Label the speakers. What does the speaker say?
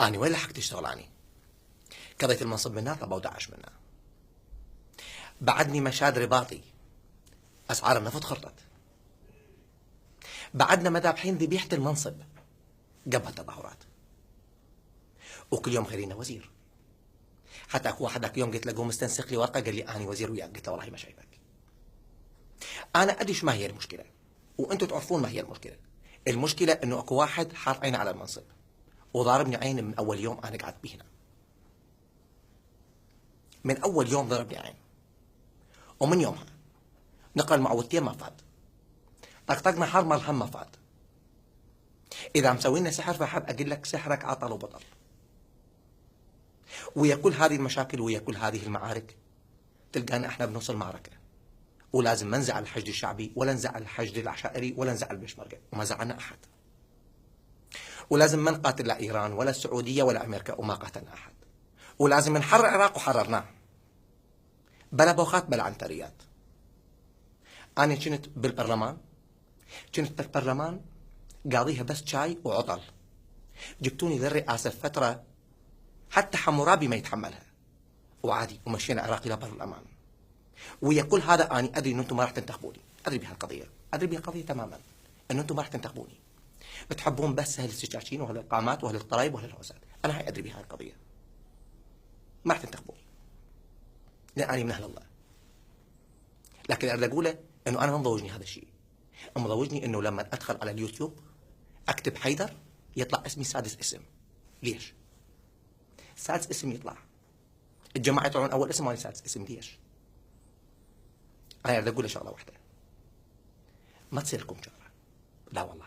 Speaker 1: أنا وين لحقت أشتغل أني؟ قضيت المنصب منها طب وداعش منها. بعدني مشاد رباطي، أسعار النفط خرطت. بعدنا مذابحين ذبيحة المنصب قبل التظاهرات، وكل يوم غيرينا وزير. حتى اكو واحد ذاك يوم قلت له قوم استنسخ لي ورقه، قال لي اني وزير وياك، قلت له والله ما شايفك. انا ادري ما هي المشكله، وانتم تعرفون ما هي المشكله. المشكله انه اكو واحد حاط عينه على المنصب وضاربني عين من اول يوم انا قعدت به هنا. من اول يوم ضربني عين، ومن يومها نقل معوذتين ما فاد، طقطقنا حرمل هم ما فاد. اذا مسوي لنا سحر فحب اقول لك سحرك عطل وبطل. ويا كل هذه المشاكل ويا كل هذه المعارك تلقانا احنا بنص المعركه، ولازم ما نزعل الحشد الشعبي ولا نزعل الحشد العشائري ولا نزعل البشمركه، وما زعلنا احد. ولازم ما نقاتل لا ايران ولا السعوديه ولا امريكا، وما قاتلنا احد. ولازم نحرر العراق وحررناه، بلا بوخات بلا عنتريات. انا كنت بالبرلمان، قاضيها بس شاي وعطل. جبتوني للرئاسه فتره حتى حمورابي ما يتحملها، وعادي ومشينا العراق الى بر الامان. ويا كل هذا اني ادري ان انتم ما راح تنتخبوني، ادري بهالقضيه، ادري بهالقضيه تماما ان انتم ما راح تنتخبوني. بتحبون بس اهل السكاكين واهل القامات واهل القرايب واهل الهوسات. انا هاي ادري بهاي القضيه، ما راح تنتخبوني لان اني من اهل الله. لكن اريد اقوله انه انا ما مضوجني هذا الشيء، مضوجني انه لما ادخل على اليوتيوب اكتب حيدر يطلع اسمي سادس اسم. ليش؟ سادس اسم يطلع، الجماعه يطلعون اول اسم وانا سادس اسم. ليش؟ انا اريد اقول شغله واحده، ما تصير لكم جاره، لا والله.